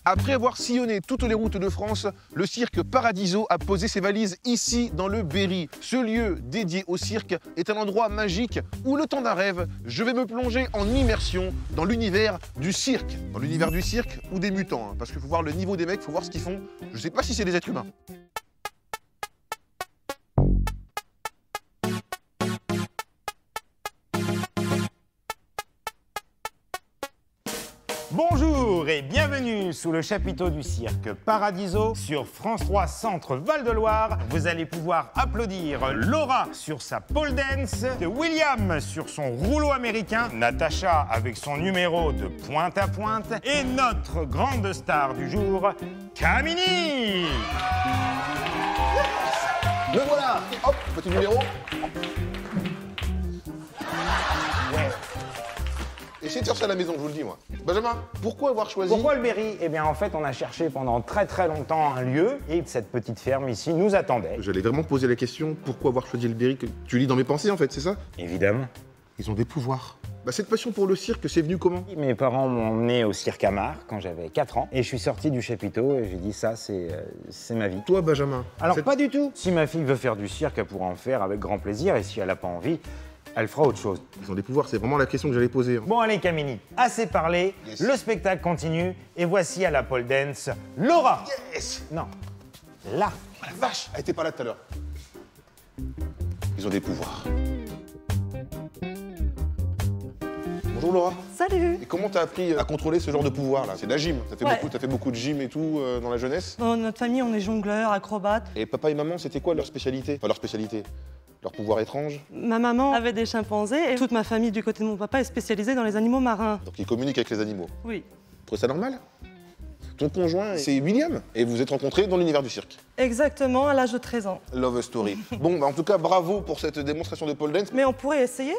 Après avoir sillonné toutes les routes de France, le cirque Paradiso a posé ses valises ici, dans le Berry. Ce lieu dédié au cirque est un endroit magique où, le temps d'un rêve, je vais me plonger en immersion dans l'univers du cirque. Dans l'univers du cirque ou des mutants, hein, parce qu'il faut voir le niveau des mecs, il faut voir ce qu'ils font. Je sais pas si c'est des êtres humains. Bonjour et bienvenue sous le chapiteau du cirque Paradiso sur France 3 Centre Val-de-Loire. Vous allez pouvoir applaudir Laura sur sa pole dance, William sur son rouleau américain, Natacha avec son numéro de pointe à pointe et notre grande star du jour, Kamini. Le voilà. Hop, petit numéro. Essayez de faire ça à la maison, je vous le dis, moi. Benjamin, pourquoi avoir choisi... Pourquoi le Berry? Eh bien, en fait, on a cherché pendant très longtemps un lieu et cette petite ferme ici nous attendait. J'allais vraiment poser la question, pourquoi avoir choisi le Berry, que tu lis dans mes pensées, en fait, c'est ça? Évidemment. Ils ont des pouvoirs. Bah, cette passion pour le cirque, c'est venu comment? Mes parents m'ont emmené au cirque Amar quand j'avais 4 ans et je suis sorti du chapiteau et j'ai dit ça, c'est ma vie. Toi, Benjamin? Alors, pas du tout. Si ma fille veut faire du cirque, elle pourra en faire avec grand plaisir et si elle n'a pas envie, elle fera autre chose. Ils ont des pouvoirs, c'est vraiment la question que j'allais poser. Hein. Bon allez Kamini, assez parlé, yes. Le spectacle continue et voici à la pole dance, Laura. Yes. Non, là. Oh, la vache, elle était pas là tout à l'heure. Ils ont des pouvoirs. Bonjour Laura. Salut. Et comment t'as appris à contrôler ce genre de pouvoir là? C'est de la gym, t'as fait beaucoup de gym et tout dans la jeunesse? Dans notre famille, on est jongleurs, acrobates. Et papa et maman, c'était quoi leur spécialité? Enfin, leur spécialité? Leur pouvoir étrange? Ma maman avait des chimpanzés et toute ma famille du côté de mon papa est spécialisée dans les animaux marins. Donc ils communiquent avec les animaux? Oui. Tu trouves ça normal? Ton conjoint, c'est William, et vous êtes rencontrés dans l'univers du cirque? Exactement, à l'âge de 13 ans. Love story. Bon, bah, en tout cas, bravo pour cette démonstration de pole dance. Mais on pourrait essayer?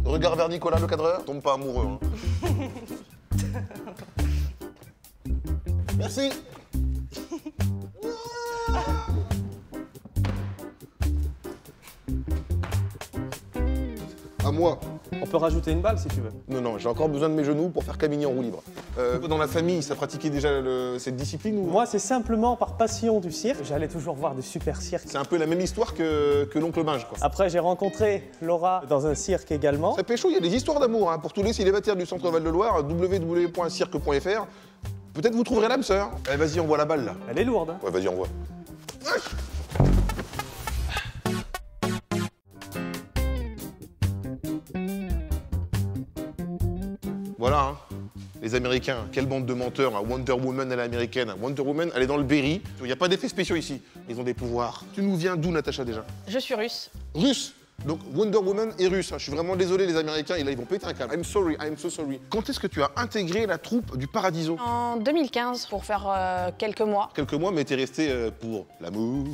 Regard vers Nicolas, le cadreur. Tombe pas amoureux, hein. Merci. À moi. On peut rajouter une balle si tu veux. Non, j'ai encore besoin de mes genoux pour faire Kamini en roue libre. Dans la famille, ça pratiquait déjà cette discipline ou... Moi, c'est simplement par passion du cirque. J'allais toujours voir de super cirques. C'est un peu la même histoire que l'oncle Binge, quoi. Après, j'ai rencontré Laura dans un cirque également. Ça pécho, il y a des histoires d'amour, hein, pour tous les célibataires du centre Val-de-Loire, www.cirque.fr. Peut-être vous trouverez l'âme sœur. Allez, vas-y, envoie la balle, là. Elle est lourde, hein. Ouais, vas-y, envoie. Voilà, hein. Les Américains, quelle bande de menteurs, hein. Wonder Woman, elle est américaine. Wonder Woman, elle est dans le Berry. Il n'y a pas d'effets spéciaux ici. Ils ont des pouvoirs. Tu nous viens d'où, Natacha, déjà? Je suis russe. Russe. Donc Wonder Woman est russe. Je suis vraiment désolé, les Américains, là, ils vont péter un câble. I'm sorry, I'm so sorry. Quand est-ce que tu as intégré la troupe du Paradiso? En 2015, pour faire quelques mois. Quelques mois, mais t'es resté pour l'amour.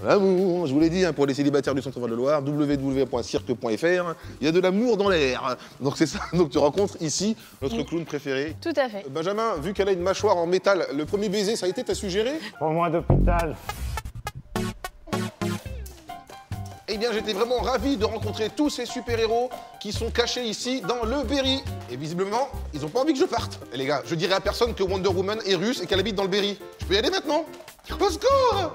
L'amour, je vous l'ai dit, hein, pour les célibataires du centre Val-de-Loire, www.cirque.fr. Il y a de l'amour dans l'air. Donc c'est ça, donc tu rencontres ici notre clown préféré. Tout à fait. Benjamin, vu qu'elle a une mâchoire en métal, le premier baiser, ça a été, t'as suggéré? Pour moi d'hôpital. Eh bien, j'étais vraiment ravi de rencontrer tous ces super-héros qui sont cachés ici dans le Berry. Et visiblement, ils ont pas envie que je parte. Et les gars, je dirai à personne que Wonder Woman est russe et qu'elle habite dans le Berry. Je peux y aller maintenant? Au secours!